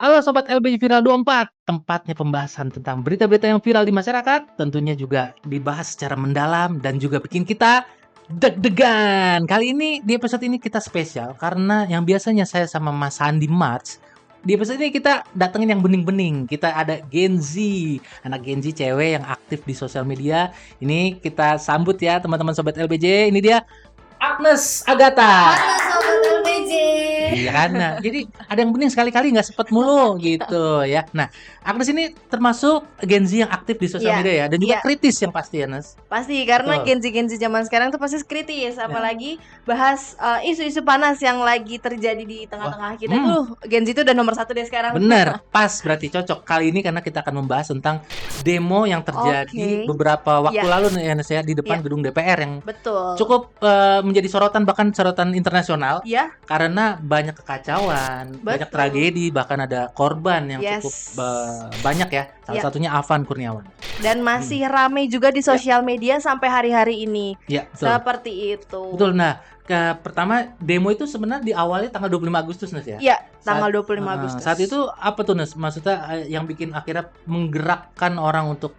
Halo Sobat LBJ Viral 24, tempatnya pembahasan tentang berita-berita yang viral di masyarakat, tentunya juga dibahas secara mendalam dan juga bikin kita deg-degan. Kali ini, di episode ini kita spesial karena yang biasanya saya sama Mas Sandi March, di episode ini kita datengin yang bening-bening. Kita ada Gen Z, anak Gen Z cewek yang aktif di sosial media. Ini kita sambut ya teman-teman Sobat LBJ, ini dia Agnes Agatha. Halo Sobat LPJ. Iya kan, nah jadi ada yang bening sekali-kali nggak sepet mulu gitu ya. Nah, Agnes ini termasuk Gen Z yang aktif di sosial Iya, media ya, dan juga iya. kritis yang pasti ya, Nes. Pasti karena Betul. Gen Z zaman sekarang tuh pasti kritis, apalagi bahas isu-isu panas yang lagi terjadi di tengah-tengah kita tuh. Gen Z itu udah nomor 1 deh sekarang. Bener, pas berarti cocok kali ini karena kita akan membahas tentang demo yang terjadi Oke. beberapa waktu Iya. lalu nih ya, Nes ya, di depan Iya. gedung DPR yang Betul. cukup menjadi sorotan, bahkan sorotan internasional Ya, karena banyak kekacauan, banyak Betul. tragedi, bahkan ada korban yang Yes. cukup banyak ya. Salah Ya. satunya Afan Kurniawan. dan masih rame juga di sosial media sampai hari-hari ini. Ya, betul. Seperti itu. Betul. Nah, pertama demo itu sebenarnya diawali tanggal 25 Agustus, Nes ya. Iya, tanggal Saat- 25 Agustus. Saat itu apa tuh, Nes? Maksudnya yang bikin akhirnya menggerakkan orang untuk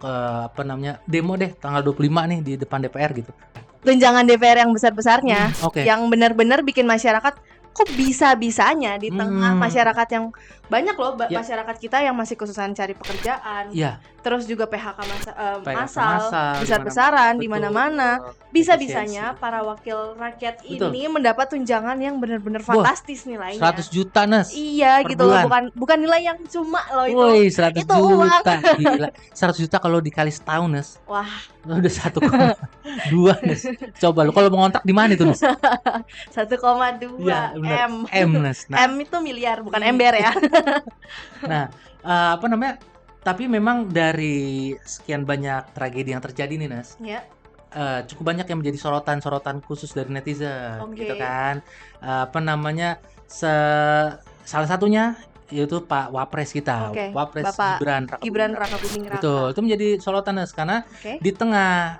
demo deh tanggal 25 nih di depan DPR gitu. tunjangan DPR yang besar-besarnya. Oke. Yang benar-benar bikin masyarakat kok bisa-bisanya di tengah masyarakat yang banyak loh Ya. masyarakat kita yang masih kesusahan cari pekerjaan, Iya, terus juga PHK PHK massal massal, besar-besaran di betul. mana-mana. Bisa-bisanya para wakil rakyat Betul. ini mendapat tunjangan yang benar-benar Wah, fantastis nilainya. 100 juta, Nes. Iya per gitu loh, bulan. bukan nilai yang cuma loh itu. Woi, 100 Itu uang. juta. Gila. 100 juta kalau dikali setahun, Nes. Wah, Udah 1,2, Nes. Coba lu kalau mau ngontrak di mana itu, Nes? 1,2 Iya, bener. M. M, Nes. Nah, M itu miliar bukan ember ya. Nah, tapi memang dari sekian banyak tragedi yang terjadi nih, Nas, Ya. cukup banyak yang menjadi sorotan khusus dari netizen, Oke. gitu kan. Salah satunya yaitu Pak Wapres kita, Oke, Wapres Bapak Gibran Raka Raka Buming Raka. Betul, itu menjadi sorotan, Nas, karena Oke. di tengah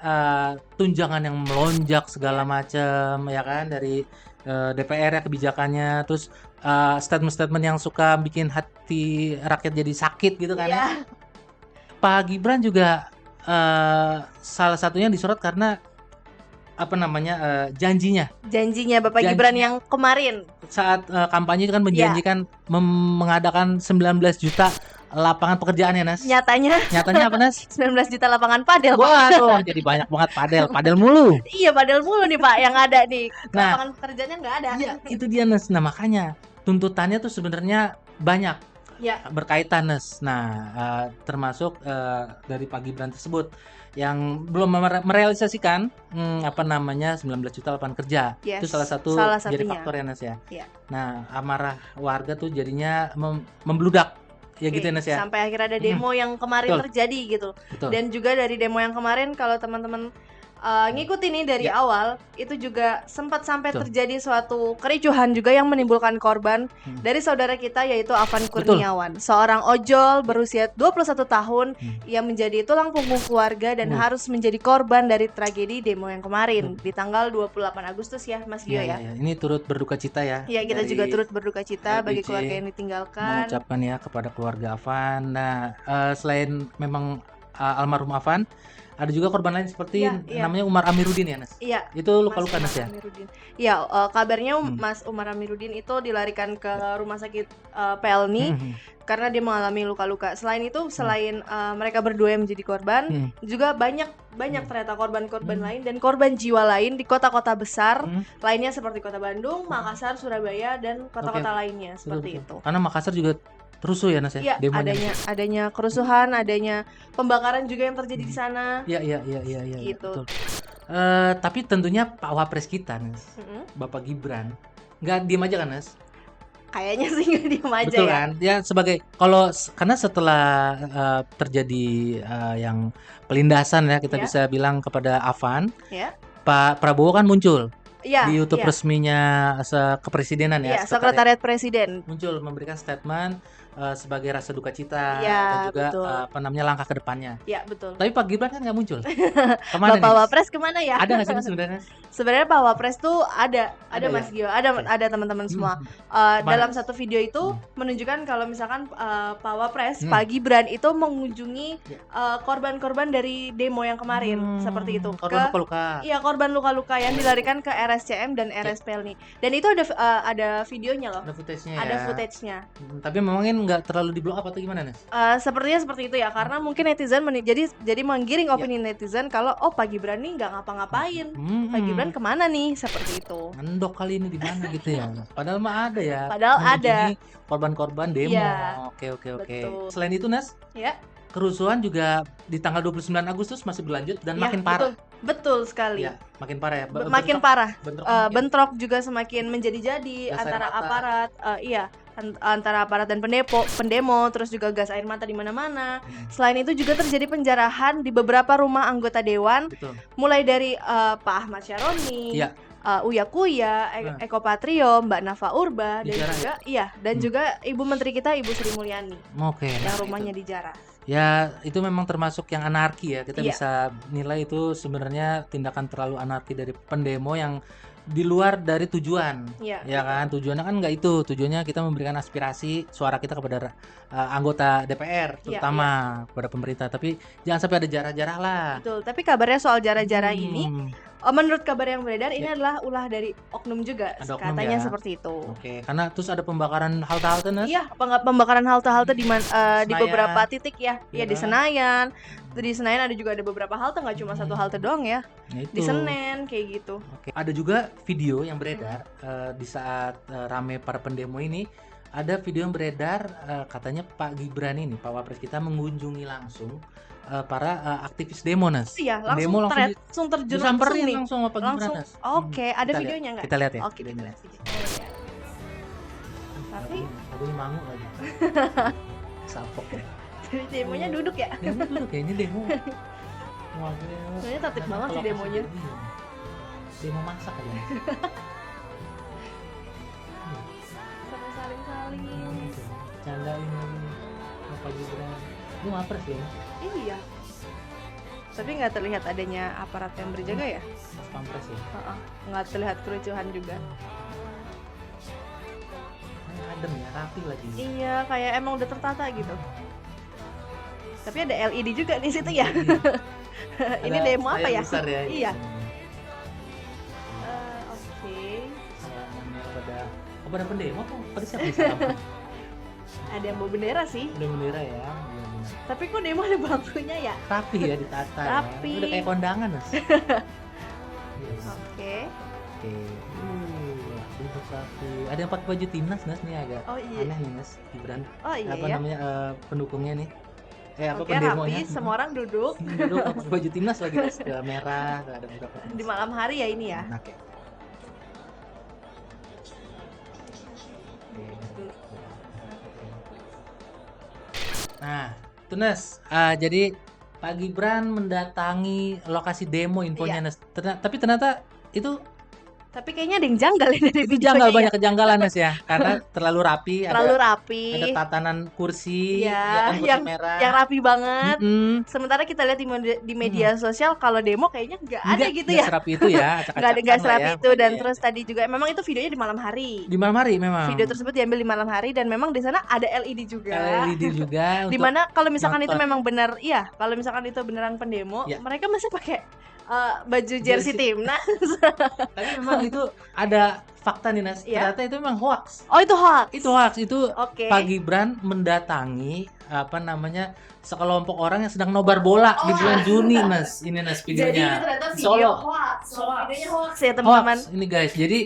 tunjangan yang melonjak segala macam, ya kan, dari DPR ya kebijakannya, terus statement-statement yang suka bikin hati rakyat jadi sakit gitu kan ya. Iya. Pak Gibran juga salah satunya disorot karena janjinya Bapak Janji. Gibran yang kemarin. saat kampanye itu kan menjanjikan mengadakan 19 juta lapangan pekerjaan ya, Nas. Nyatanya Nyatanya apa, Nas? 19 juta lapangan padel, Pak. Waduh, jadi banyak banget padel mulu. Iya, padel mulu nih, Pak, yang ada nih. Nah. Lapangan pekerjaannya nggak ada. Iya, itu dia, Nes. Nah, makanya tuntutannya tuh sebenarnya banyak Ya. berkaitan, Nes. Nah, termasuk dari Pak Gibran tersebut yang belum merealisasikan 19 juta lapangan kerja. Yes, Itu salah salah jadi satunya. faktor ya, Nes ya. Iya. Nah, amarah warga tuh jadinya membludak. Ya gitu ya, Nes ya. Sampai akhirnya ada demo yang kemarin Betul. terjadi gitu. Betul. Dan juga dari demo yang kemarin kalau teman-teman ngikutin nih dari Ya. awal, itu juga sempat sampai Betul. terjadi suatu kericuhan juga yang menimbulkan korban dari saudara kita yaitu Afan Kurniawan, seorang ojol berusia 21 tahun yang menjadi tulang punggung keluarga dan harus menjadi korban dari tragedi demo yang kemarin di tanggal 28 Agustus ya, Mas Dio ya. Ya. Ini turut berduka cita ya. Ya, kita dari juga turut berduka cita bagi LPJ keluarga yang ditinggalkan. mengucapkan ya kepada keluarga Afan. Nah, selain memang almarhum Afan, ada juga korban lain seperti Iya. namanya Umar Amiruddin ya, Nes. Iya. Itu luka-luka, Mas Nes ya. Umar Amiruddin. Iya, kabarnya Mas Umar Amiruddin itu dilarikan ke rumah sakit Pelni karena dia mengalami luka-luka. Selain itu, selain mereka berdua yang menjadi korban, juga banyak ternyata korban-korban lain dan korban jiwa lain di kota-kota besar lainnya seperti Kota Bandung, Makassar, Surabaya dan kota-kota lainnya seperti Betul. itu. Karena Makassar juga rusuh ya, Nes ya. Iya, Demonya. adanya kerusuhan, adanya pembakaran juga yang terjadi di sana. Iya. Gitu. Betul. Tapi tentunya Pak Wapres kita, Nes, Bapak Gibran, nggak diem aja kan, Nes? Kayaknya sih nggak diem aja. Betul ya. kan? Ya karena setelah terjadi yang pelindasan ya, kita Ya. bisa bilang kepada Afan, Ya. Pak Prabowo kan muncul Iya, di YouTube iya. resminya kepresidenan ya, Iya, Sekretariat Presiden. muncul memberikan statement sebagai rasa duka cita Iya, dan juga betul. apa namanya langkah ke depannya. Ya, betul. Tapi Pak Gibran kan nggak muncul. Kemana Bapak nih? Wapres kemana ya? Ada nggak sih sebenarnya? Sebenarnya Pak Wapres tuh ada Ada Mas ya? Gio, ada Oke. ada teman-teman semua. Kemana? Dalam satu video itu menunjukkan kalau misalkan Pak Wapres, Hmm. Pak Gibran itu mengunjungi Ya. korban-korban dari demo yang kemarin, seperti itu. Korban luka-luka. Iya, korban luka-luka yang dilarikan ke RSCM dan RS Pelni. Dan itu ada videonya loh. Ada footage-nya Ada ya. footage-nya. Tapi memang ini nggak terlalu di blow up atau gimana, Nes? Sepertinya seperti itu ya, karena mungkin netizen jadi menggiring opini netizen kalau Pak Gibran nih nggak ngapa-ngapain. Pak Gibran kemana nih, seperti itu. Ngendok kali ini di mana gitu ya. Padahal mah ada ya. Padahal mengunjungi korban-korban demo. Iya. Oke. Betul. Selain itu, Nes, Ya. kerusuhan juga di tanggal 29 Agustus masih berlanjut dan Ya, makin parah. Betul sekali. Ya, makin parah ya. Makin parah. Bentrok Bentrok juga semakin menjadi-jadi Gas air antara mata. aparat, antara aparat dan pendemo, terus juga gas air mata di mana-mana. Selain itu juga terjadi penjarahan di beberapa rumah anggota dewan, Betul. mulai dari Pak Ahmad Syaroni, Iya. Uya Kuya, Eko Patrio, Mbak Nafa Urba, dan Dijarah juga juga Ibu Menteri kita Ibu Sri Mulyani Oke. yang rumahnya dijarah. Ya, itu memang termasuk yang anarki ya. Kita Iya. bisa nilai itu sebenarnya tindakan terlalu anarki dari pendemo yang di luar dari tujuan. Iya. Ya kan, tujuannya kan nggak itu. Tujuannya kita memberikan aspirasi suara kita kepada anggota DPR, terutama kepada pemerintah. Tapi jangan sampai ada jarah-jarah lah. Betul. Tapi kabarnya soal jarah-jarah ini, menurut kabar yang beredar ini Ya. adalah ulah dari oknum juga, Ada oknum katanya ya. seperti itu. Oke, karena terus ada pembakaran halte-halte, Nes. Iya, pembakaran halte-halte di Senayan. beberapa titik ya. Iya Di kan? Senayan. Di Senayan ada juga ada beberapa halte, nggak cuma satu halte doang ya. Nah, itu. Di Senen kayak gitu. Oke. Ada juga video yang beredar di saat rame para pendemo ini. Ada video yang beredar katanya Pak Gibran ini, Pak Wapres kita mengunjungi langsung para aktivis demo, Nas. Iya, Demo langsung terjun disamperin nih. langsung sama Pak Gibran, Langsung. Nas. Oke, ada Kita videonya nggak? Kita lihat ya. Oke, kita lihat videonya. Tapi Aduh, mangu lagi. Sapok ya. dari demonya duduk ya. Demo dulu kayak ini demo. Sebenarnya tertib banget sih demonya. Demo masak aja. Nas. Sampai saling-saling. Candain lagi. Pak Gibran. Lu ngapres ya? Iya. Tapi nggak terlihat adanya aparat yang berjaga ya? Pas pampres ya. Nggak terlihat kericuhan juga. Ini adem ya, rapi lagi. Iya, kayak emang udah tertata gitu. Tapi ada LED juga di situ ya. Ini Ada demo apa layar ya? besar ya. Iya. Oke. Salamannya kepada pendemo tuh pada siapa nih salaman? Ada yang bawa bendera sih. Udah bendera ya. Iya, benar. Tapi kok demo ada bangkunya ya? Rapi ya ditata. Rapi. Ya. Udah kayak kondangan, Mas. Iya. Oke. Oke. Duduk rapi. Ada yang pakai baju timnas, Nas, nih agak Oh iya. aneh nih, Mas. Gibran. Oh iya Apa ya. namanya pendukungnya nih? Apa Oke, pendemonya? rapi, semua orang duduk Duduk pakai baju timnas lagi, Mas. Merah, ada beberapa. di malam hari ya ini ya. Oke. Nah, Tunes, jadi Pak Gibran mendatangi lokasi demo infonya, Iya. Nes. Tapi ternyata itu Tapi kayaknya ada yang janggal ya dari videonya janggal, ya. banyak kejanggalan, Nes ya. Karena terlalu rapi, Terlalu rapi. ada tatanan kursi, Iya, ya kan, putih merah. yang rapi banget. Mm-mm. Sementara kita lihat di media sosial kalau demo kayaknya nggak ada gitu Nggak ya. serapi itu ya, Nggak serapi ya. itu, dan Iya. terus tadi juga memang itu videonya di malam hari. Di malam hari memang. Video tersebut diambil di malam hari dan memang di sana ada LED juga. LED juga. untuk- Dimana kalau misalkan itu nonton. memang benar, iya, kalau misalkan itu beneran pendemo, Iya. mereka masih pakai baju jersey timnas. Tapi memang itu ada fakta nih, Nas. Iya. Ternyata itu memang hoax. Oh, itu hoax. Itu hoax, itu Oke. Pak Gibran mendatangi sekelompok orang yang sedang nobar bola di bulan Juni, Mas. Ini, Nas, Jadi ini videonya. ternyata Di Solo. hoax. Videonya hoax ya, teman-teman. Hoax ini, guys. Jadi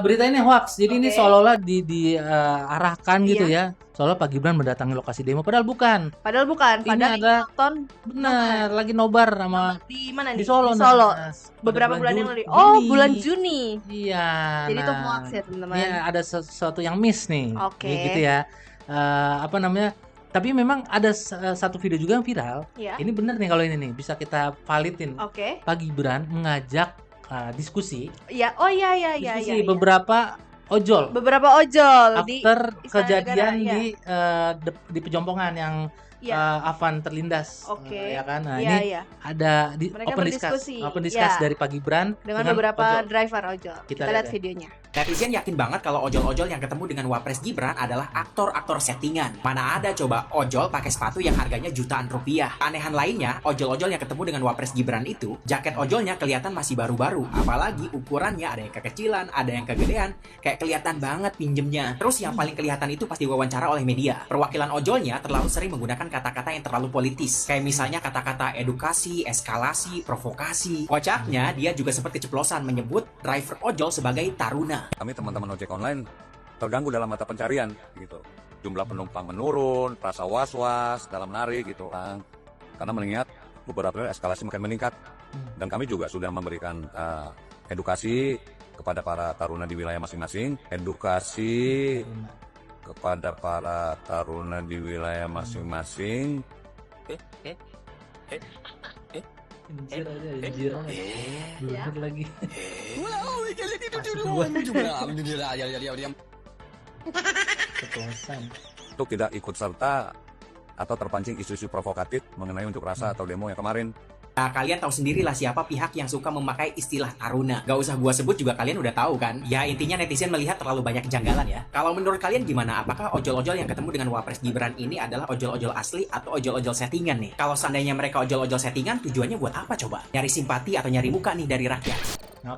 berita ini hoax. Jadi ini Oke. seolah-olah diarahkan gitu Iya. ya. Seolah Pak Gibran mendatangi lokasi demo, padahal bukan. Padahal bukan, Ini padahal ada nonton benar lagi nobar sama di mana nih? di Solo. Di Solo. Nas. Pada Beberapa bulan yang lalu. Juni. Oh, bulan Juni. Iya. Jadi itu nah, hoax ya, teman-teman. Iya, ada sesuatu yang miss nih. Oke. Kayak gitu ya. Tapi memang ada satu video juga yang viral. Iya. Ini bener nih kalau ini nih bisa kita validin. Oke. Pak Gibran mengajak diskusi Iya. Oh iya iya iya diskusi iya. beberapa ojol. beberapa ojol di After Istana kejadian Negara, di Pejompongan yang Avan terlindas, Oke. ya kan? Nah, Iya, ini iya. ada Mereka open discuss, ya, dari Pak Gibran dengan beberapa ojol. driver ojol. Kita lihat ya. videonya. Netizen yakin banget kalau ojol-ojol yang ketemu dengan Wapres Gibran adalah aktor-aktor settingan. Mana ada coba ojol pakai sepatu yang harganya jutaan rupiah. Anehan lainnya, ojol-ojol yang ketemu dengan Wapres Gibran itu, jaket ojolnya kelihatan masih baru-baru. Apalagi ukurannya ada yang kekecilan, ada yang kegedean, kayak kelihatan banget pinjemnya. Terus yang paling kelihatan itu pasti diwawancara oleh media. Perwakilan ojolnya terlalu sering menggunakan kata-kata yang terlalu politis. Kayak misalnya kata-kata edukasi, eskalasi, provokasi. Kocaknya, dia juga sempat keceplosan menyebut driver ojol sebagai taruna. Kami teman-teman ojek online terganggu dalam mata pencarian gitu. Jumlah penumpang menurun, rasa was-was dalam narik gitu kan. Karena mengingat beberapa eskalasi makin meningkat. Dan kami juga sudah memberikan edukasi kepada para taruna di wilayah masing-masing. Edukasi kepada para taruna di wilayah masing-masing. Blunder lagi. Keceplosan. Untuk tidak ikut serta atau terpancing isu-isu provokatif mengenai unjuk rasa atau demo yang kemarin. Nah, kalian tahu sendirilah siapa pihak yang suka memakai istilah taruna. Gak usah gua sebut juga kalian udah tahu kan. Ya intinya netizen melihat terlalu banyak kejanggalan ya. Kalau menurut kalian gimana? Apakah ojol-ojol yang ketemu dengan Wapres Gibran ini adalah ojol-ojol asli atau ojol-ojol settingan nih? Kalau seandainya mereka ojol-ojol settingan, tujuannya buat apa coba? Nyari simpati atau nyari muka nih dari rakyat?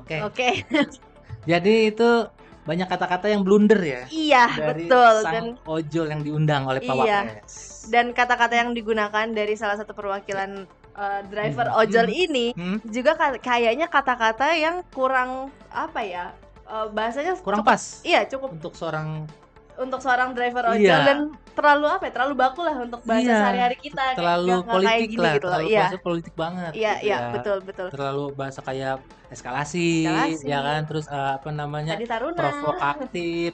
Oke. Jadi itu banyak kata-kata yang blunder ya. Iya, dari betul. sang Dan ojol yang diundang oleh Pak Wapres. dan kata-kata yang digunakan dari salah satu perwakilan driver ojol ini juga kayaknya kata-kata yang kurang apa ya, bahasanya Kurang cukup, pas iya cukup untuk seorang untuk seorang driver ojol. Iya. Dan terlalu apa ya, terlalu baku lah untuk bahasa sehari-hari kita, terlalu nggak kayak politik gini lah, gitu loh. terlalu Iya, bahasa politik banget iya, gitu iya, ya. betul. Terlalu bahasa kayak eskalasi, ya kan, terus apa namanya, Tadi taruna. provokatif,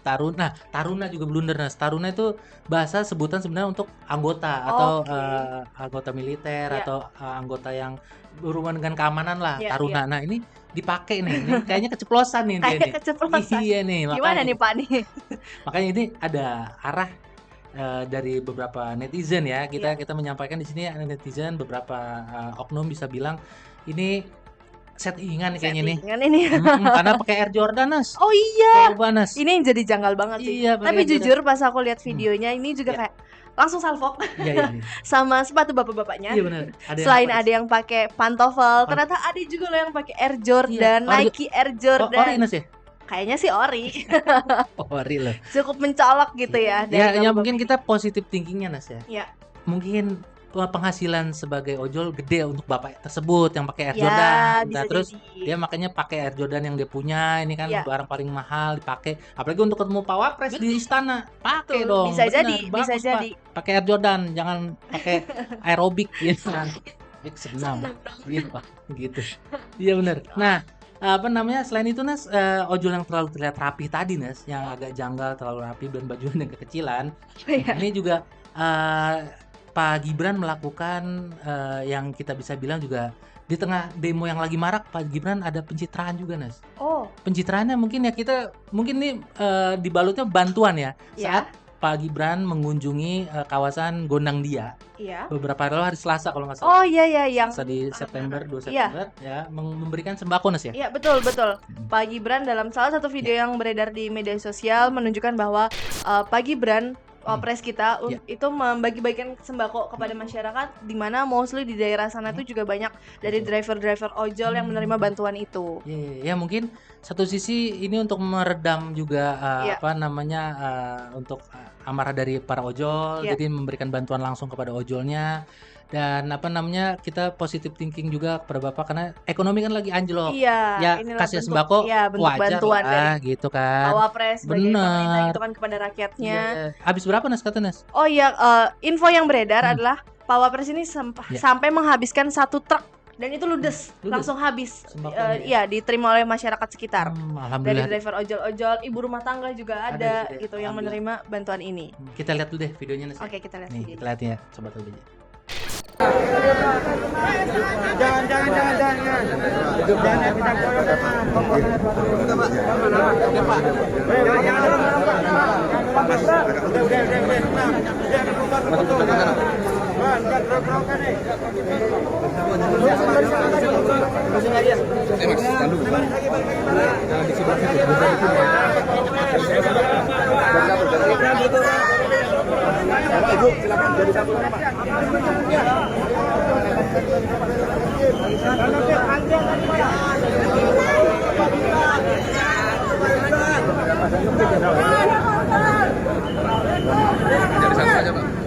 taruna juga blunder. Nah, taruna itu bahasa sebutan sebenarnya untuk anggota atau anggota militer atau anggota yang berhubungan dengan keamanan lah, taruna. Nah, ini dipakai nih, ini kayaknya keceplosan nih dia Kayak nih. keceplosan. Iya nih, Gimana nih Pak nih? makanya ini ada arah dari beberapa netizen ya. Kita menyampaikan di sini, ada netizen beberapa oknum bisa bilang ini settingan kayaknya nih. Settingan ini. Karena pakai Air Jordan, Nas. Oh iya. Coba, Nas. Ini yang jadi janggal banget sih. Iya, pakai Tapi Air Jordan. jujur pas aku lihat videonya ini juga kayak langsung salfok Iya. sama sepatu bapak-bapaknya. Iya benar. Selain ada yang pakai pantofel, ternyata ada juga loh yang pakai Air Jordan, Nike Air Jordan. Ori, Nas ya? Kayaknya sih ori. Ori loh. Cukup mencolok gitu ya. Ya mungkin kita positif thinkingnya, Nas ya. Iya. Mungkin penghasilan sebagai ojol gede untuk bapak tersebut yang pakai Air Ya, Jordan. bisa Nah, terus jadi. dia makanya pakai Air Jordan yang dia punya. Ini kan Ya. barang paling mahal dipakai. Apalagi untuk ketemu Pak Wapres di istana. Pakai dong. Bisa Bener, jadi, bagus, bisa Pak. jadi. Pakai Air Jordan, jangan pakai aerobik gitu kan. Senam. Gitu. Iya benar. Nah, apa namanya, selain itu Nas, ojol yang terlalu terlihat rapi tadi Nas, yang agak janggal, terlalu rapi dan bajunya yang kekecilan. Ini juga Pak Gibran melakukan yang kita bisa bilang juga di tengah demo yang lagi marak. Pak Gibran ada pencitraan juga, Nas. Oh, Pencitraannya mungkin ya mungkin nih dibalutnya bantuan ya. Iya. Saat Pak Gibran mengunjungi kawasan Gondang Dia iya. beberapa hari lalu, hari Selasa kalau nggak salah. Oh iya yang Di September, 2 Iya. September ya, memberikan sembako, Nas ya. Iya, betul. Pak Gibran dalam salah satu video yang beredar di media sosial menunjukkan bahwa Pak Gibran Wapres kita itu membagi-bagikan sembako kepada masyarakat, di mana mostly di daerah sana itu juga banyak dari driver-driver ojol yang menerima bantuan itu. Ya mungkin satu sisi ini untuk meredam juga apa namanya, untuk amarah dari para ojol, jadi memberikan bantuan langsung kepada ojolnya. Dan apa namanya, kita positive thinking juga kepada Bapak karena ekonomi kan lagi anjlok. Iya, Ya inilah kasih bentuk, sembako bentuk wajar bantuan lah dari gitu kan. Pak Wapres sebagai Bener. pemerintah gitu kan kepada rakyatnya. Iya. Habis berapa, Nas, kata Nas? Oh iya, info yang beredar adalah Pak Wapres ini sampai menghabiskan 1 truk dan itu ludes. Langsung habis. Sembakonya. Iya, diterima oleh masyarakat sekitar. Dari Alhamdulillah. driver ojol-ojol, ibu rumah tangga juga ada juga ya. gitu yang menerima bantuan ini. Kita lihat dulu deh videonya, Nas. Oke, kita lihat Nih, videonya. kita lihat ya, sobat LBJ.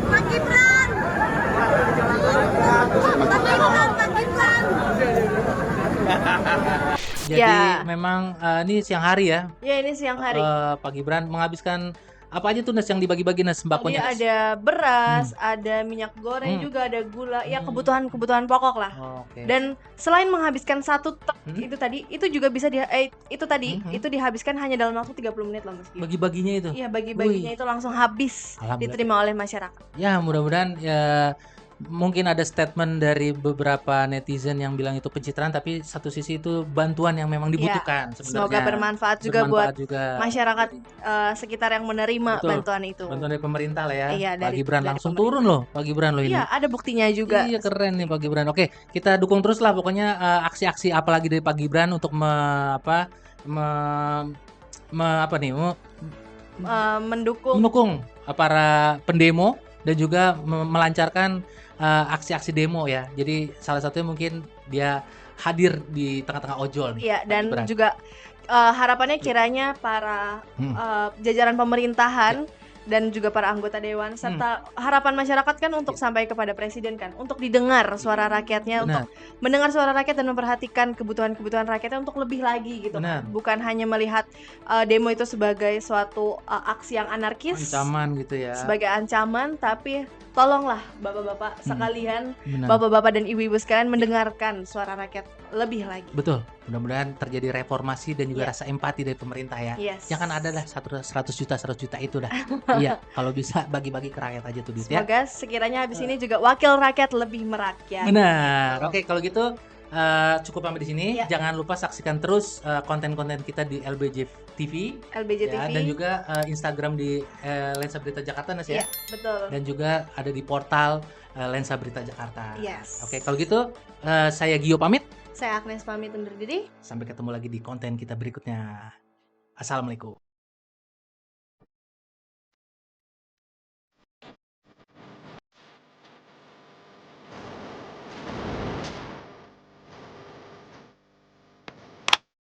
Pak Gibran. Pak Gibran. Jadi Ya. memang ini siang hari ya. Ya, ini siang hari. Pak Gibran menghabiskan apa aja tuh Nes yang dibagi-bagi Nes Jadi sembakonya? Nes? ada beras, ada minyak goreng, juga ada gula, ya kebutuhan-kebutuhan pokok lah. Oh, oke. Dan selain menghabiskan satu truk Hmm. itu tadi, itu juga bisa itu dihabiskan hanya dalam waktu 30 menit loh Mas Gibran. Bagi-baginya itu. Iya, bagi-baginya itu langsung habis Alhamdulillah. diterima oleh masyarakat. Ya, mudah-mudahan ya mungkin ada statement dari beberapa netizen yang bilang itu pencitraan, tapi satu sisi itu bantuan yang memang dibutuhkan sebenarnya. Semoga bermanfaat juga buat juga. masyarakat sekitar yang menerima Betul. bantuan itu. Bantuan dari pemerintah lah ya. Iya, Pak dari- Gibran dari langsung pemerintah. turun loh, Pak Gibran loh ini. Iya, ada buktinya juga. Iya, keren nih Pak Gibran. Oke, kita dukung terus lah pokoknya aksi-aksi apalagi dari Pak Gibran untuk mendukung para pendemo dan juga melancarkan aksi-aksi demo ya. Jadi salah satunya mungkin dia hadir di tengah-tengah ojol nih. Iya, Pak dan Gibran. juga harapannya kiranya para jajaran pemerintahan dan juga para anggota dewan serta harapan masyarakat kan untuk sampai kepada presiden kan, untuk didengar suara rakyatnya, Benar. untuk mendengar suara rakyat dan memperhatikan kebutuhan-kebutuhan rakyatnya untuk lebih lagi gitu Benar. kan. Bukan hanya melihat demo itu sebagai suatu aksi yang anarkis, Ancaman gitu ya. sebagai ancaman, tapi tolonglah bapak-bapak sekalian, Benar. bapak-bapak dan ibu-ibu sekalian mendengarkan suara rakyat lebih lagi. Betul. Mudah-mudahan terjadi reformasi dan juga Iya. rasa empati dari pemerintah ya. Yes. Jangan ada lah 100 juta itu dah. Iya, kalau bisa bagi-bagi ke rakyat aja tuh duit ya. Semoga sekiranya habis ini juga wakil rakyat lebih merakyat. Benar. Oke, kalau gitu cukup sampai di sini. Ya. Jangan lupa saksikan terus konten-konten kita di LBJ TV LBJ ya, TV. dan juga Instagram di Lensa Berita Jakarta Nes ya. Iya, betul. Dan juga ada di portal Lensa Berita Jakarta. Yes. Oke, kalau gitu saya Gio pamit. Saya Agnes pamit undur diri. Sampai ketemu lagi di konten kita berikutnya. Assalamualaikum.